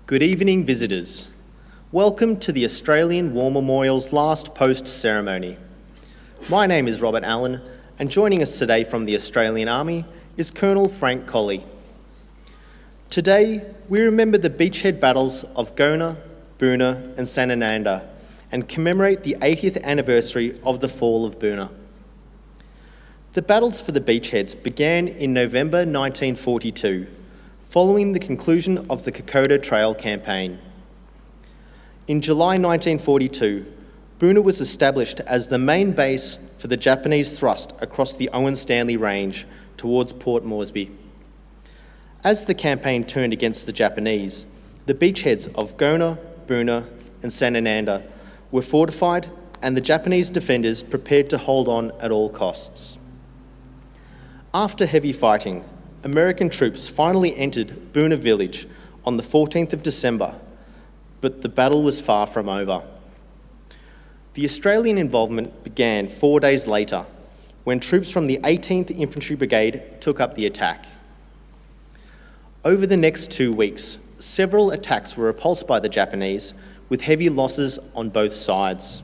Good evening, visitors. Welcome to the Australian War Memorial's last post ceremony. My name is Robert Allen, and joining us today from the Australian Army is Colonel Frank Colley. Today, we remember the beachhead battles of Gona, Boona and Sanananda and commemorate the 80th anniversary of the fall of Boona. The battles for the beachheads began in November 1942, following the conclusion of the Kokoda Trail campaign. In July 1942, Boona was established as the main base for the Japanese thrust across the Owen Stanley Range towards Port Moresby. As the campaign turned against the Japanese, the beachheads of Gona, Boona and Sanananda were fortified and the Japanese defenders prepared to hold on at all costs. After heavy fighting, American troops finally entered Boona village on the 14th of December, but the battle was far from over. The Australian involvement began 4 days later, when troops from the 18th Infantry Brigade took up the attack. Over the next 2 weeks, several attacks were repulsed by the Japanese, with heavy losses on both sides.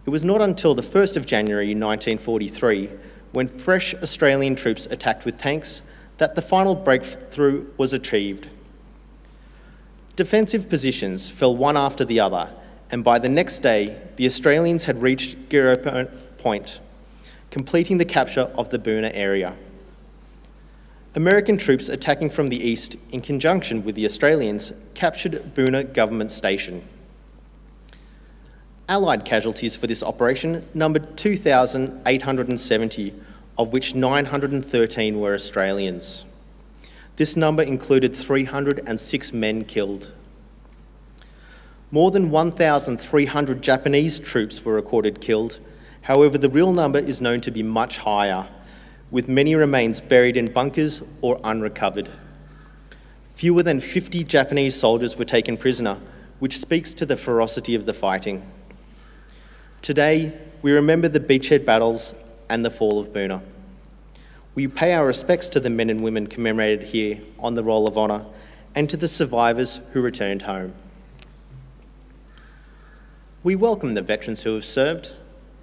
It was not until the 1st of January 1943, when fresh Australian troops attacked with tanks, that the final breakthrough was achieved. Defensive positions fell one after the other, and by the next day, the Australians had reached Giro Point, completing the capture of the Boona area. American troops attacking from the east, in conjunction with the Australians, captured Boona Government Station. Allied casualties for this operation numbered 2,870, of which 913 were Australians. This number included 306 men killed. More than 1,300 Japanese troops were recorded killed. However, the real number is known to be much higher, with many remains buried in bunkers or unrecovered. Fewer than 50 Japanese soldiers were taken prisoner, which speaks to the ferocity of the fighting. Today, we remember the beachhead battles and the fall of Boona. We pay our respects to the men and women commemorated here on the Roll of Honour and to the survivors who returned home. We welcome the veterans who have served,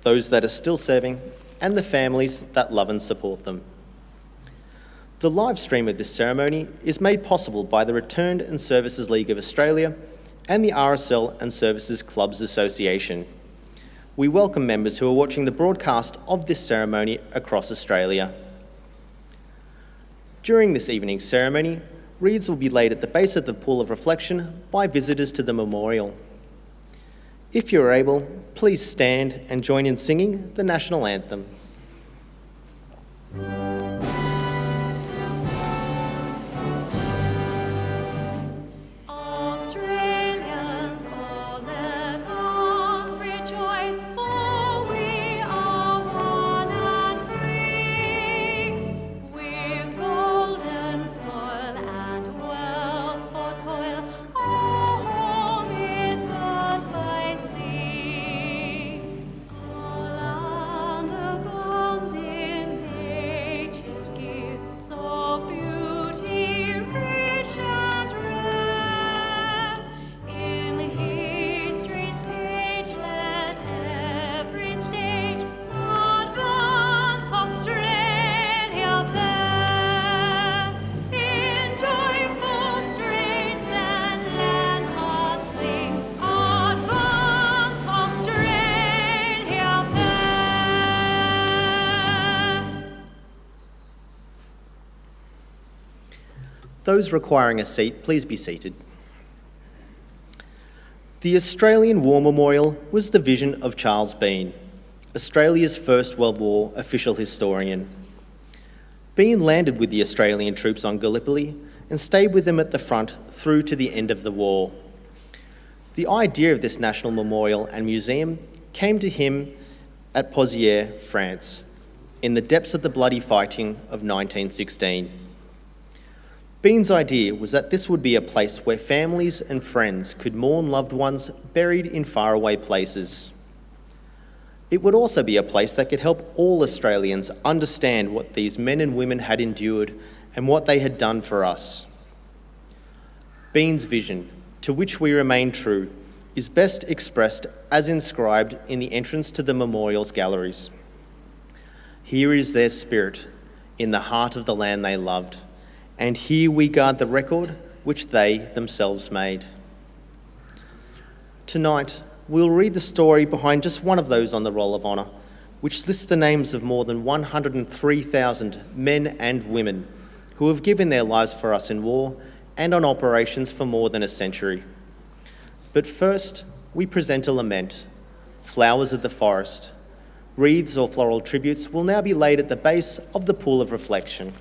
those that are still serving, and the families that love and support them. The live stream of this ceremony is made possible by the Returned and Services League of Australia and the RSL and Services Clubs Association. We welcome members who are watching the broadcast of this ceremony across Australia. During this evening's ceremony, wreaths will be laid at the base of the pool of reflection by visitors to the memorial. If you are able, please stand and join in singing the national anthem. Those requiring a seat, please be seated. The Australian War Memorial was the vision of Charles Bean, Australia's First World War official historian. Bean landed with the Australian troops on Gallipoli and stayed with them at the front through to the end of the war. The idea of this national memorial and museum came to him at Pozières, France, in the depths of the bloody fighting of 1916. Bean's idea was that this would be a place where families and friends could mourn loved ones buried in faraway places. It would also be a place that could help all Australians understand what these men and women had endured and what they had done for us. Bean's vision, to which we remain true, is best expressed as inscribed in the entrance to the memorial's galleries. Here is their spirit, in the heart of the land they loved, and here we guard the record which they themselves made. Tonight, we'll read the story behind just one of those on the Roll of Honour, which lists the names of more than 103,000 men and women who have given their lives for us in war and on operations for more than a century. But first, we present a lament, flowers of the forest. Wreaths or floral tributes will now be laid at the base of the pool of reflection.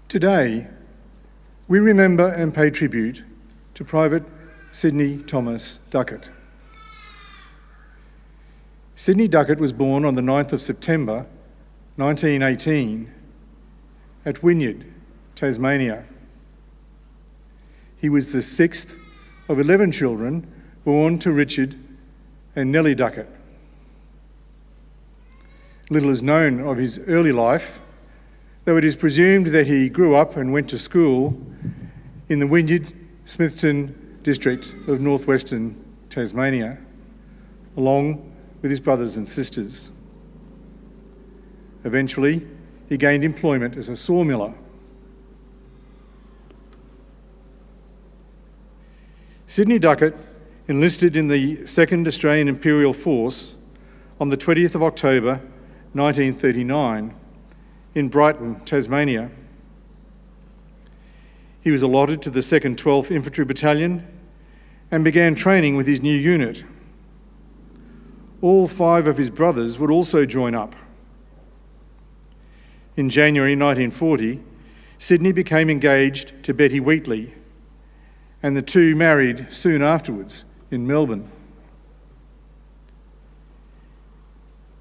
Today, we remember and pay tribute to Private Sidney Thomas Duckett. Sidney Duckett was born on the 9th of September 1918 at Wynyard, Tasmania. He was the sixth of 11 children born to Richard and Nellie Duckett. Little is known of his early life, though it is presumed that he grew up and went to school in the Wynyard Smithton district of northwestern Tasmania, along with his brothers and sisters. Eventually, he gained employment as a sawmiller. Sidney Duckett enlisted in the 2nd Australian Imperial Force on the 20th of October 1939 in Brighton, Tasmania. He was allotted to the 2nd 12th Infantry Battalion and began training with his new unit. All 5 of his brothers would also join up. In January 1940, Sidney became engaged to Betty Wheatley, and the two married soon afterwards in Melbourne.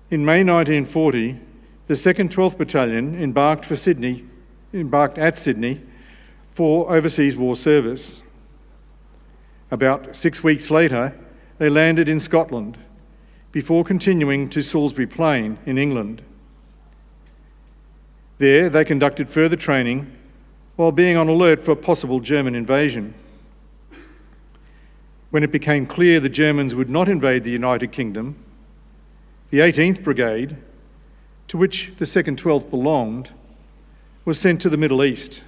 In May 1940, the 2nd 12th Battalion embarked at Sydney for overseas war service. About 6 weeks later, they landed in Scotland before continuing to Salisbury Plain in England. There, they conducted further training while being on alert for a possible German invasion. When it became clear the Germans would not invade the United Kingdom, the 18th Brigade, to which the 2nd 12th belonged, was sent to the Middle East.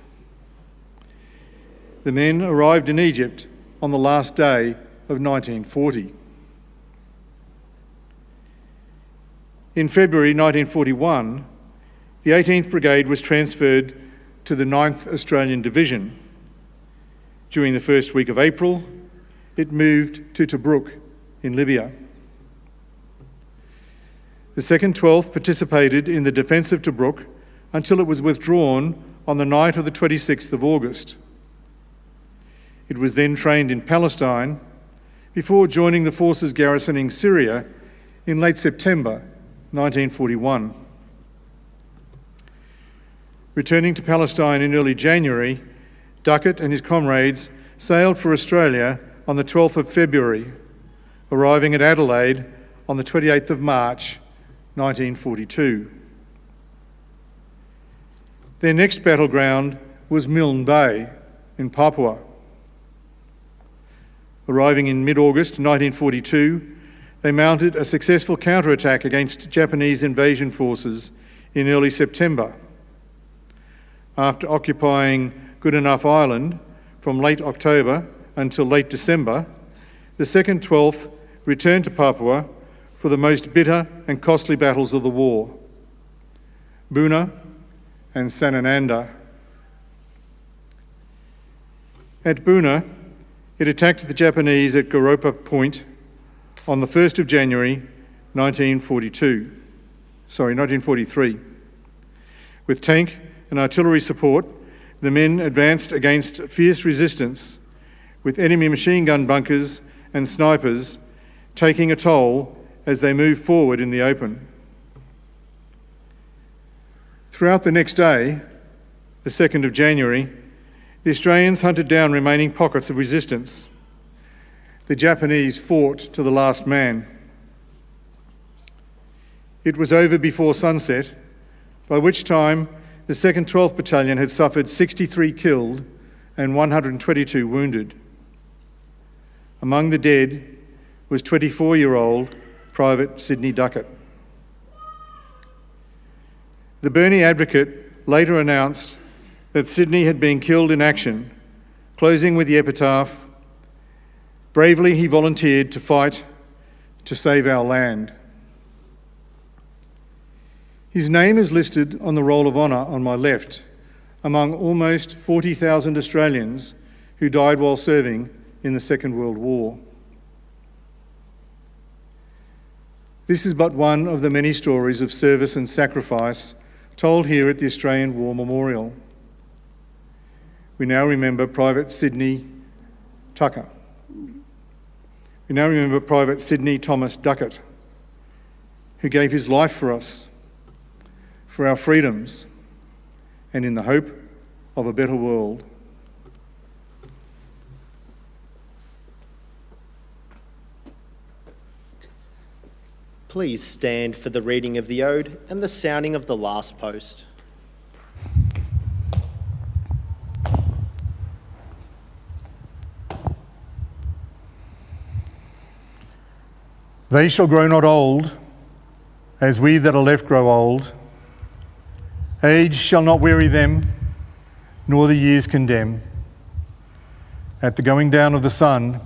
The men arrived in Egypt on the last day of 1940. In February 1941, the 18th Brigade was transferred to the 9th Australian Division. During the first week of April, it moved to Tobruk in Libya. The 2nd 12th participated in the defence of Tobruk until it was withdrawn on the night of the 26th of August. It was then trained in Palestine before joining the forces garrisoning Syria in late September 1941. Returning to Palestine in early January, Duckett and his comrades sailed for Australia on the 12th of February, arriving at Adelaide on the 28th of March 1942. Their next battleground was Milne Bay in Papua. Arriving in mid-August 1942, they mounted a successful counterattack against Japanese invasion forces in early September. After occupying Goodenough Island from late October until late December, the 2nd 12th returned to Papua for the most bitter and costly battles of the war, Buna and Sanananda. At Buna, it attacked the Japanese at Goropa Point on the 1st of January 1943. With tank and artillery support, the men advanced against fierce resistance, with enemy machine gun bunkers and snipers taking a toll as they moved forward in the open. Throughout the next day, the 2nd of January, the Australians hunted down remaining pockets of resistance. The Japanese fought to the last man. It was over before sunset, by which time the 2nd 12th Battalion had suffered 63 killed and 122 wounded. Among the dead was 24-year-old Private Sidney Duckett. The Burnie Advocate later announced that Sidney had been killed in action, closing with the epitaph, "Bravely he volunteered to fight to save our land." His name is listed on the Roll of Honour on my left, among almost 40,000 Australians who died while serving in the Second World War. This is but one of the many stories of service and sacrifice told here at the Australian War Memorial. We now remember Private Sidney Tucker. We now remember Private Sidney Thomas Duckett, who gave his life for us, for our freedoms, and in the hope of a better world. Please stand for the reading of the ode and the sounding of the last post. They shall grow not old, as we that are left grow old. Age shall not weary them, nor the years condemn. At the going down of the sun,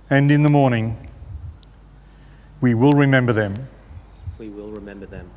and in the morning, we will remember them. We will remember them.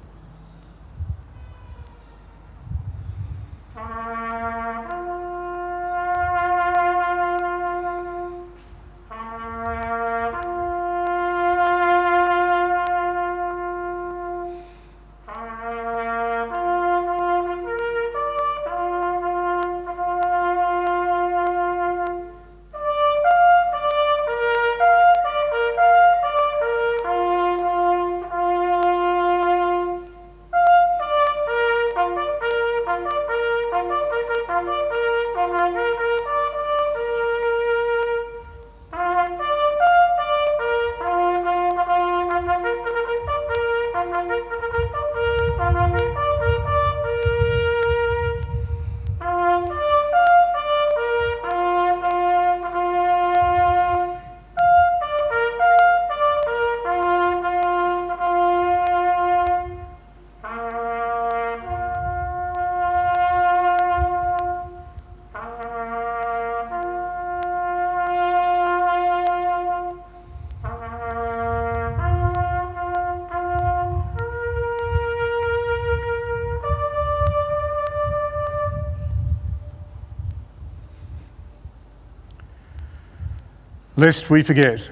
Lest we forget.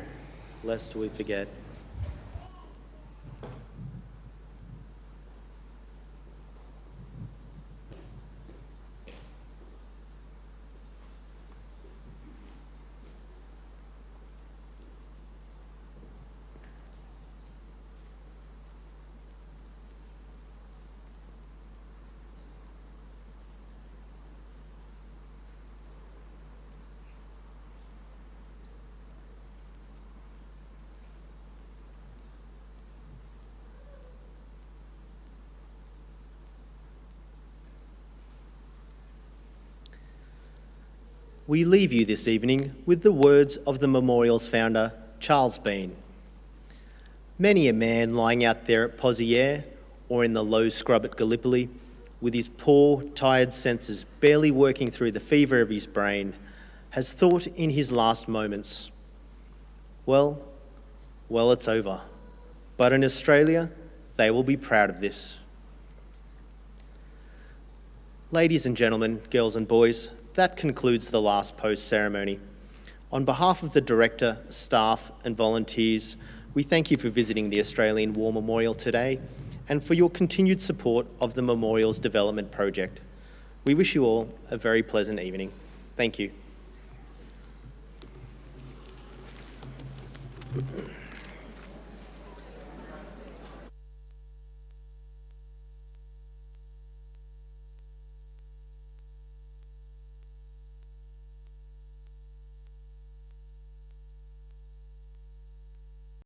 Lest we forget. We leave you this evening with the words of the memorial's founder, Charles Bean. Many a man lying out there at Pozières or in the low scrub at Gallipoli, with his poor, tired senses barely working through the fever of his brain, has thought in his last moments, well, it's over. But in Australia, they will be proud of this. Ladies and gentlemen, girls and boys, that concludes the last post ceremony. On behalf of the director, staff and volunteers, we thank you for visiting the Australian War Memorial today and for your continued support of the Memorial's development project. We wish you all a very pleasant evening. Thank you.